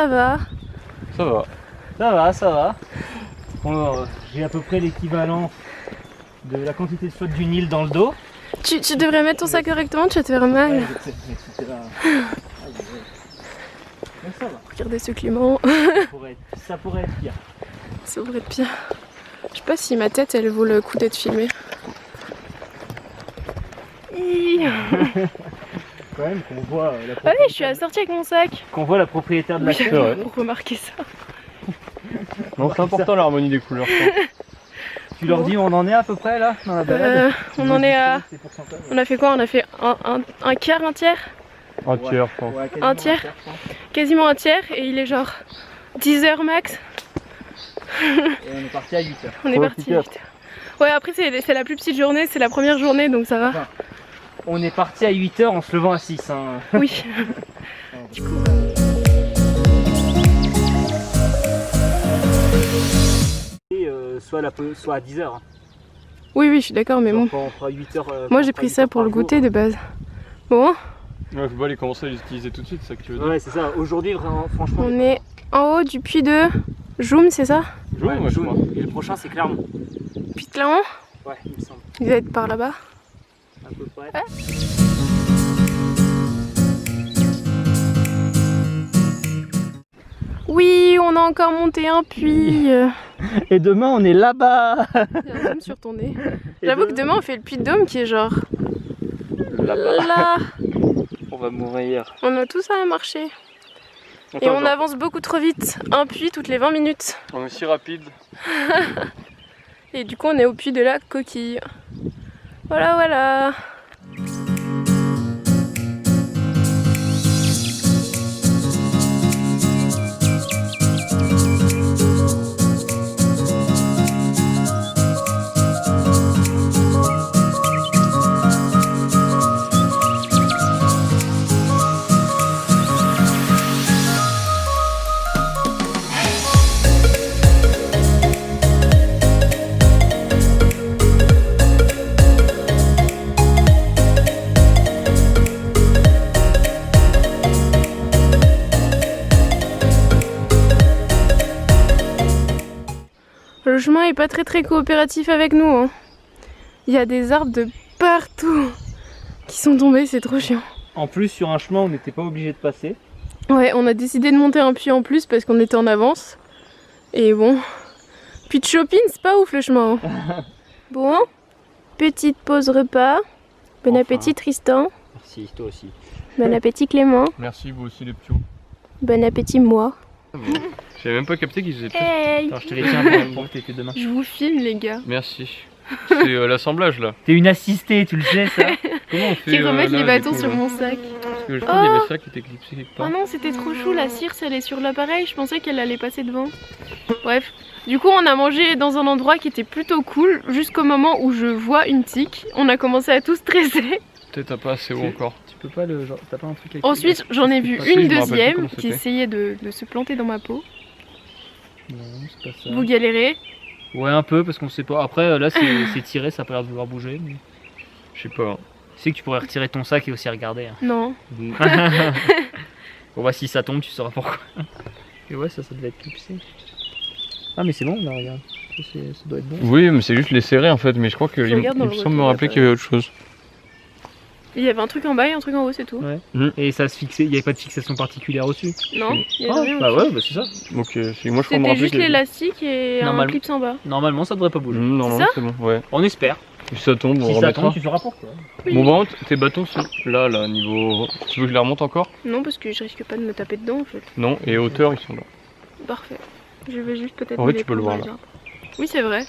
ça va? Ça va. Ça va, ça va. J'ai à peu près l'équivalent de la quantité de flotte du Nil dans le dos. Tu devrais mettre ton sac correctement, tu vas te faire mal. Ouais, je sais, mais c'était là. Mais ça va. Regardez ce Clément. Ça pourrait être pire. Ça pourrait être pire. Je sais pas si ma tête elle vaut le coup d'être filmée. Quand même qu'on voit la Ah oui, je suis assortie avec mon sac. qu'on voit la propriétaire de la Oui, ferme. pour remarquer ça. Non, c'est important l'harmonie des couleurs. Tu leur dis où on en est à peu près là dans la balade? On en est à... On a fait quoi? On a fait un quart, un tiers? Un tiers, je pense. Ouais, Un tiers. Quasiment un tiers et il est genre 10 h max. Et on est parti à 8h. On est parti. Ouais, après c'est la plus petite journée, c'est la première journée donc ça va. Enfin, on est parti à 8h en se levant à 6. Hein. Oui. Du coup... soit à 10h. Hein. Oui, je suis d'accord, mais bon. Quand on fera 8h. Moi j'ai pris ça pour le goûter de base. Bon. Ouais, faut pas aller commencer à les utiliser tout de suite, c'est ça que tu veux dire. Ouais, c'est ça. Aujourd'hui, vraiment, franchement. On est en haut du puits de Joum, c'est ça? Ouais, moi, je Jaune. crois. Et le prochain, c'est Clermont. Puits de Clermont? Ouais, il me semble. Il va être par là-bas. À peu près. Ah. Oui, on a encore monté un puits. Et demain, on est là-bas. Il y a un dôme sur ton nez. J'avoue que demain on fait le puits de Dôme qui est genre Là-bas. là. On va mourir. On a tout ça à marcher. Et on avance beaucoup trop vite. Un puits toutes les 20 minutes. On est si rapide. Et du coup on est au puits de la Coquille. Voilà, voilà. Le chemin est pas très coopératif avec nous. Hein. Il y a des arbres de partout qui sont tombés, c'est trop chiant. En plus, sur un chemin, on n'était pas obligé de passer. Ouais, on a décidé de monter un puits en plus parce qu'on était en avance. Et bon, puits de shopping, c'est pas ouf le chemin. Hein. Bon, petite pause repas. Bon Enfin. appétit Tristan. Merci, toi aussi. Bon appétit Clément. Merci, vous aussi les ptios. Bon appétit moi. J'avais même pas capté qu'ils étaient. Hey, Alors, je te les tiens pour que t'étais demain. je vous filme les gars. Merci. C'est l'assemblage là. T'es une assistée, tu le sais ça? Comment on fait Qui remettent là, les bâtons du coup, sur là mon sac. Parce que je trouve qu'il y avait ça qui était clipsé quelque Oh part. non, c'était trop chou, la circe elle est sur l'appareil, je pensais qu'elle allait passer devant. Bref, du coup on a mangé dans un endroit qui était plutôt cool, jusqu'au moment où je vois une tique. On a commencé à tout stresser. Peut-être t'as pas assez haut encore. Tu peux pas le genre, t'as pas un truc avec Ensuite j'en ai vu Si, une je me rappelle plus deuxième comment qui c'était. essayait de se planter dans ma peau. Non, c'est pas ça. Vous galérez. Ouais, un peu parce qu'on sait pas. Après, là, c'est tiré, ça a pas l'air de vouloir bouger. Mais... Je sais pas. Tu sais que tu pourrais retirer ton sac et aussi regarder. Hein. Non. Bon, bah, si ça tombe, tu sauras pourquoi. Et ouais, ça devait être clipsé. Ah, mais c'est bon, là, regarde. Ça doit être bon. Oui, mais c'est juste les serrer en fait. Mais je crois que Je il regarde dans me le semble me retour, rappeler qu'il y avait autre chose. Il y avait un truc en bas et un truc en haut, c'est tout. Ouais. Mhm. Et ça se fixait, il n'y avait pas de fixation particulière au-dessus. Non, il y avait rien. Bah ouais, bah c'est ça. Donc moi je crois me C'était rappeler juste qu'il y avait- l'élastique et un Normalement. clip en bas. Normalement, ça devrait pas bouger. Non, C'est ça c'est bon, ouais. On espère. Si ça tombe, on Si ça remettra. tombe, tu sauras pourquoi. Oui. Bon, par contre, tes bâtons sont là, niveau. Tu veux que je les remonte encore? Non, parce que je risque pas de me taper dedans en fait. Non, et hauteur, ils sont là. Parfait. Je vais juste peut-être. En vrai, me tu peux les le voir, prendre dans les arbres. Oui, c'est vrai.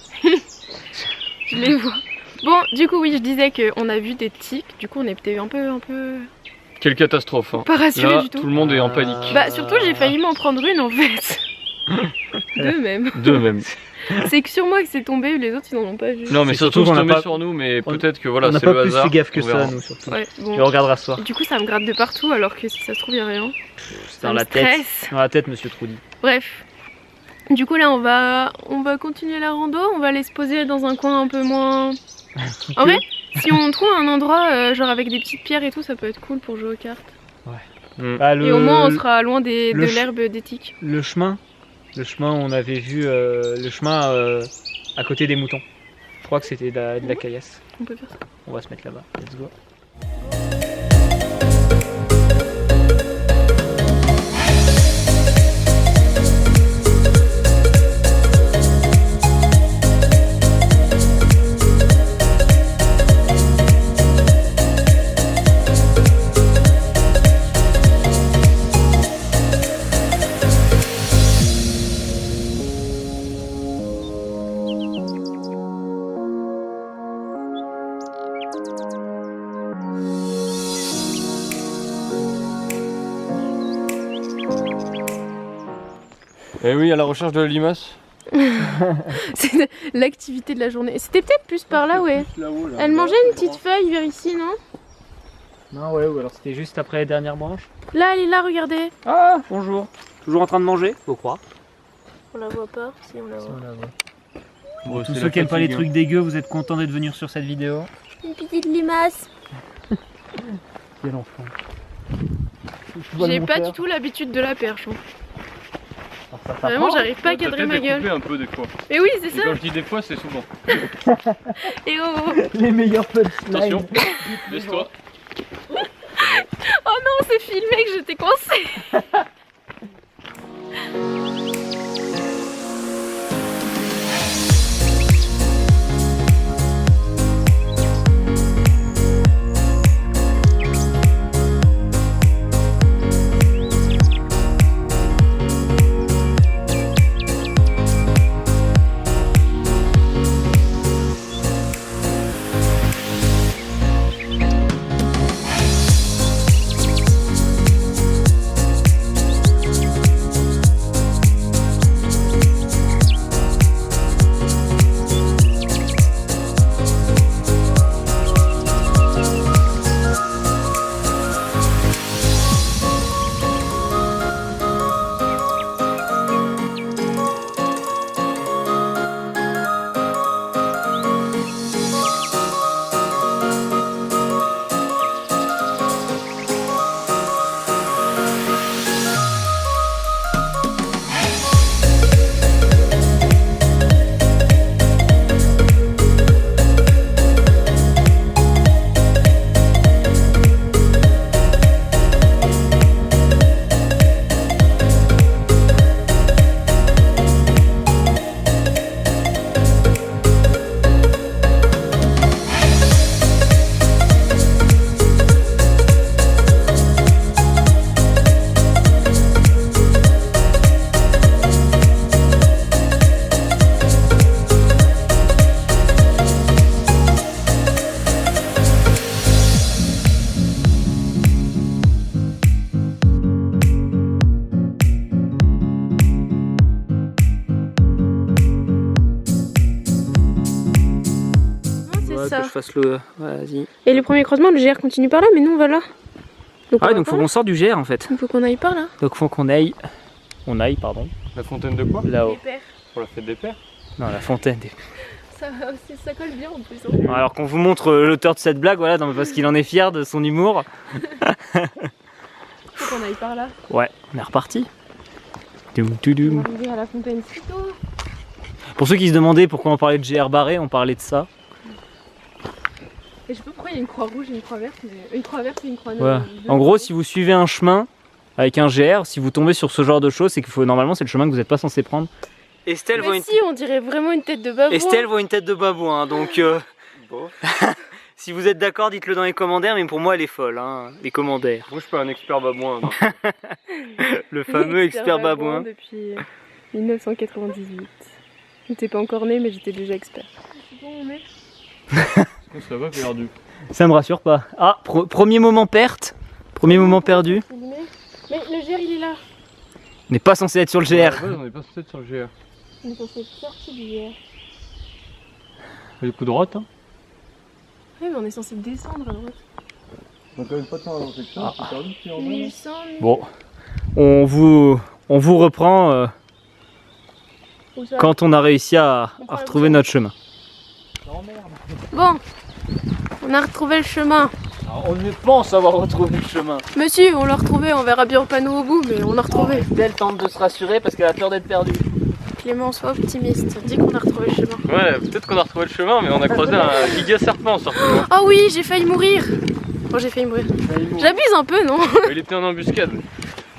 Je les vois. Bon, du coup, oui, je disais qu'on a vu des tiques. Du coup, on était un peu Quelle catastrophe, hein. pas rassurés Là, du tout. tout le monde est en panique. Bah, surtout, j'ai failli m'en prendre une en fait. Deux même. Deux même. C'est que sur moi que c'est tombé, les autres ils n'en ont pas vu. Non, mais C'est surtout surtout qu'on ça a met pas- sur nous, mais on- peut-être que voilà, on n'a c'est pas le plus hasard. fait gaffe que on verra. ça, nous, surtout. Ouais, bon. Tu regarderas ce soir. Du coup, ça me gratte de partout alors que si ça se trouve, y a rien. C'est Ça dans me la tête. stresse. Dans la tête, monsieur Troudy. Bref. Du coup, là, on va continuer la rando. On va aller se poser dans un coin un peu moins. En vrai, si on trouve un endroit genre avec des petites pierres et tout, ça peut être cool pour jouer aux cartes. Ouais. Bah, Et au moins on sera loin de l'herbe d'éthique. Le chemin, on avait vu le chemin à côté des moutons. Je crois que c'était de la caillasse. On peut faire ça. On va se mettre là-bas. Let's go. Et oui, à la recherche de la limace. C'est l'activité de la journée. C'était peut-être plus par là, ouais. Elle mangeait une petite feuille vers ici, non? Non, ouais, ou alors c'était juste après les dernières branches. Là, elle est là, regardez. Ah, bonjour. Toujours en train de manger, faut croire. On la voit pas, si on la voit. Bon, Tous c'est ceux la qui n'aiment pas les fatigue, trucs dégueux, vous êtes contents d'être venus sur cette vidéo. Une petite limace. Quel enfant. J'ai pas du tout l'habitude de la perche. Vraiment, j'arrive pas à cadrer ma gueule. un peu des fois. Mais oui, c'est Et ça. quand je dis des fois, c'est souvent. Et oh. Les meilleurs punchlines. Attention, laisse-toi. Oh non, c'est filmé que j'étais coincée. Ça. Que je fasse le... Vas-y. Et le premier croisement, le GR continue par là, mais nous on va là. Donc Ah ouais, donc faut qu'on sorte du GR en fait. Il faut qu'on aille par là. Donc faut qu'on aille... On aille, pardon. La fontaine de quoi? Là-haut. Pour la fête des pères? Non, la fontaine des... Ça colle bien en plus. Hein. Alors qu'on vous montre l'auteur de cette blague, voilà, parce qu'il en est fier de son humour. Faut qu'on aille par là. Ouais, on est reparti. On va arriver à la fontaine si tôt. Pour ceux qui se demandaient pourquoi on parlait de GR barré, on parlait de ça. Et je sais pas pourquoi il y a une croix rouge et une croix verte, mais une croix verte et une croix Ouais. bleue. En gros, si vous suivez un chemin avec un GR, si vous tombez sur ce genre de choses, c'est qu'il faut normalement c'est le chemin que vous n'êtes pas censé prendre. Estelle mais si, on dirait vraiment une tête de babouin. Estelle voit une tête de babouin, donc Bon. si vous êtes d'accord, dites-le dans les commentaires, mais pour moi elle est folle, hein, les commentaires. Moi je suis pas un expert babouin. donc. Le fameux expert babouin. Depuis 1998. J'étais pas encore née, mais j'étais déjà expert. C'est bon, on est. Ça va perdu. Ça me rassure pas. Ah, premier moment perte. Premier moment perdu. Mais le GR il est là. On n'est pas censé être sur le GR. Ouais, on est pas censé être sur le GR. On est censé être sorti du GR. Le coup de droite, hein. Ouais, mais on est censé descendre à droite. On a quand même pas de temps à réflexion, c'est perdu depuis en 1100, Bon, on vous reprend Où ça quand on a réussi à On prend retrouver le notre chemin. Bon, on a retrouvé le chemin. Alors, on ne pense avoir retrouvé le chemin. Monsieur, on l'a retrouvé, on verra bien au panneau au bout, mais on l'a retrouvé. Estelle tente de se rassurer parce qu'elle a peur d'être perdue. Clément, sois optimiste, dis qu'on a retrouvé le chemin. Ouais, peut-être qu'on a retrouvé le chemin, mais on a croisé un giga serpent surtout. Ah oui, j'ai failli mourir. Bon, j'ai failli mourir. J'abuse un peu, non? Il était en embuscade.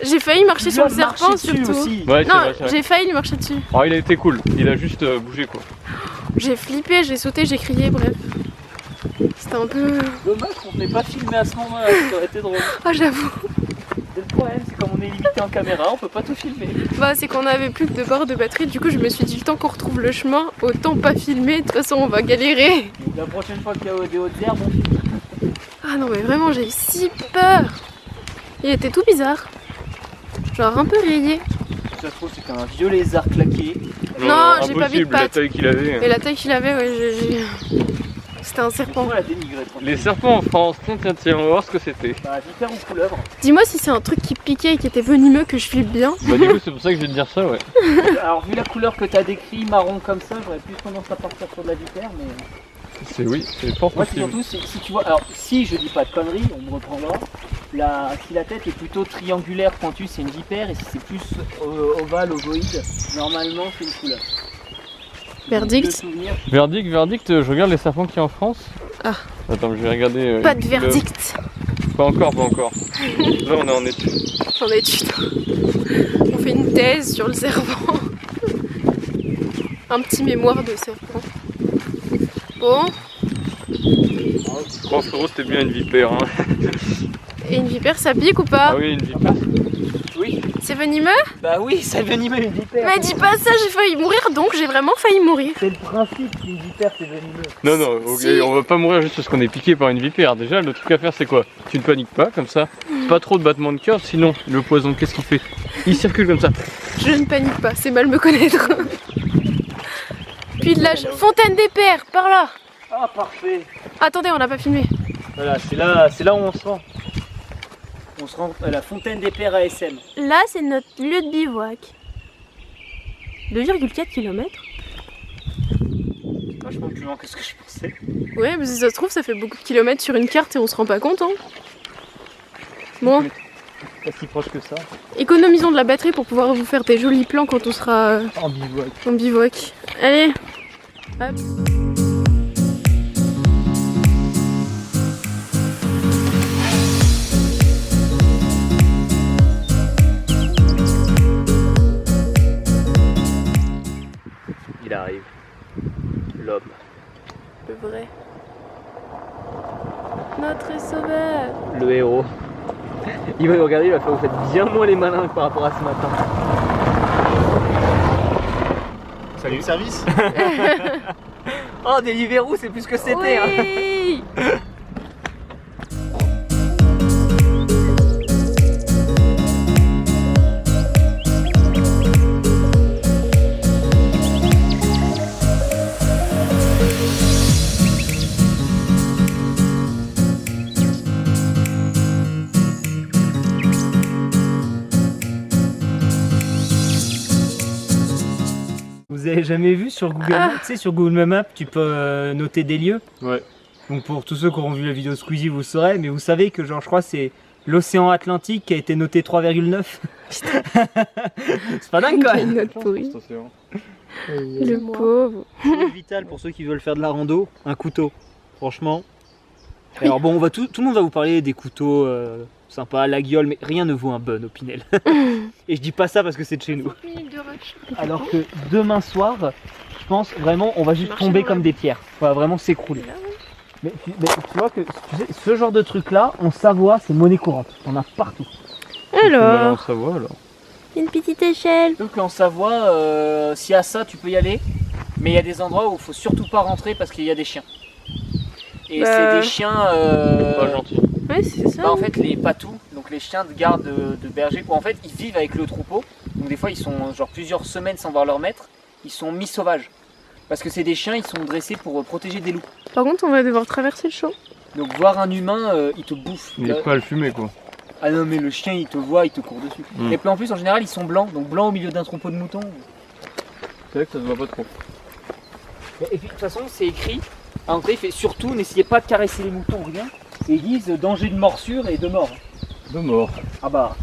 J'ai failli marcher sur le serpent surtout. Aussi. Ouais, c'est Non, vrai, c'est vrai. j'ai failli lui marcher dessus. Alors, il a été cool, il a juste bougé quoi. J'ai flippé, j'ai sauté, j'ai crié, bref. C'était un peu... Dommage qu'on ne l'ait pas filmé à ce moment-là, ça aurait été drôle. Ah, j'avoue. C'est le problème, c'est comme on est limité en caméra, on peut pas tout filmer. Bah, c'est qu'on avait plus que 2 barres de batterie, du coup je me suis dit le temps qu'on retrouve le chemin, autant pas filmer, de toute façon on va galérer. Donc la prochaine fois qu'il y a des hautes herbes, on filme. Ah non mais vraiment j'ai eu si peur. Il était tout bizarre. Genre un peu rayé. Ça se trouve c'était un vieux lézard claqué. Non, j'ai pas vu de impossible, la pattes. taille qu'il avait. Et la taille qu'il avait, ouais, c'était un serpent. Pourquoi la dénigrer toi? Les serpents en France, tiens, on va voir ce que c'était. Bah vipère ou couleuvre. Dis-moi si c'est un truc qui piquait et qui était venimeux que je flippe bien. Bah du coup c'est pour ça que je vais te dire ça, ouais. Alors vu la couleur que t'as décrit, marron comme ça, j'aurais plus tendance à partir sur de la vipère, mais... C'est oui, c'est fort Moi c'est possible. surtout, si tu vois, alors si je dis pas de conneries, on me reprendra, si la tête est plutôt triangulaire pointue, c'est une vipère, et si c'est plus ovale, ovoïde, normalement c'est une couleur. Verdict. Donc, de souvenir, Verdict, je regarde les serpents qu'il y a en France. Ah. Attends, je vais regarder. Pas de verdict. Pas encore. Là on est en étude. J'en ai étude. On fait une thèse sur le serpent. Un petit mémoire de serpent. Bon, Je pense que c'était bien une vipère. Hein. et une vipère ça pique ou pas? Ah oui, une vipère. oui, C'est venimeux? bah oui, ça venimeux une vipère. Mais dis pas ça, j'ai failli mourir donc j'ai vraiment failli mourir. C'est le principe qu'une vipère c'est venimeux. Non, ok, Si. on va pas mourir juste parce qu'on est piqué par une vipère. Déjà, le truc à faire c'est quoi? Tu ne paniques pas comme ça. Pas trop de battements de cœur, sinon le poison, qu'est-ce qu'il fait? Il circule comme ça. Je ne panique pas, c'est mal me connaître. Puis de la fontaine des pères, par là. Ah parfait. Attendez, on n'a pas filmé. Voilà, c'est là où on se rend. On se rend à la fontaine des pères ASM. Là, c'est notre lieu de bivouac. 2,4 km. Vachement plus loin que ce que je pensais. Ouais, mais si ça se trouve, ça fait beaucoup de kilomètres sur une carte et on se rend pas compte. Hein. Bon, Pas si proche que ça. économisons de la batterie pour pouvoir vous faire des jolis plans quand on sera En bivouac. en bivouac. Allez, hop. Il arrive. L'homme. Le vrai. Notre sauveur. Le héros. Il va nous regarder, il va faire vous faites bien moins les malins que par rapport à ce matin. Salut service. Oh Deliveroo c'est plus que c'était hein. Oui. Vous avez jamais vu sur Google Maps, tu sais sur Google Maps tu peux noter des lieux. Ouais. Donc pour tous ceux qui auront vu la vidéo Squeezie vous saurez, mais vous savez que genre je crois c'est l'océan Atlantique qui a été noté 3,9. C'est pas dingue quand Une même. note pourrie. Attention. Le pauvre. C'est vital pour ceux qui veulent faire de la rando, un couteau. Franchement. Alors bon, tout le monde va vous parler des couteaux sympas, la gueule, mais rien ne vaut un bun au Pinel. Et je dis pas ça parce que c'est de chez nous. Alors que demain soir, je pense vraiment on va juste Marcher tomber dans comme la- des pierres. On va vraiment s'écrouler. Mais tu vois que tu sais, ce genre de truc là, en Savoie, c'est monnaie courante. On a partout. Alors, Ça va alors. une petite échelle. Donc en Savoie, s'il y a ça, tu peux y aller. Mais il y a des endroits où il faut surtout pas rentrer parce qu'il y a des chiens. Et Bah. c'est des chiens. Pas gentil. Ouais, c'est ça. Bah, en fait, les patous, donc les chiens de garde de berger, où en fait ils vivent avec le troupeau. Donc des fois ils sont genre plusieurs semaines sans voir leur maître. Ils sont mis sauvages. Parce que c'est des chiens, ils sont dressés pour protéger des loups. Par contre, on va devoir traverser le champ. Donc voir un humain, il te bouffe. Il est pas à le fumer quoi. Ah non mais le chien il te voit, il te court dessus. Mm. Et puis en plus en général ils sont blancs, donc blancs au milieu d'un troupeau de moutons. C'est vrai que ça se voit pas trop. Et puis de toute façon c'est écrit, à l'entrée il fait surtout n'essayez pas de caresser les moutons ou rien. Et ils disent danger de morsure et de mort. De mort. Ah bah,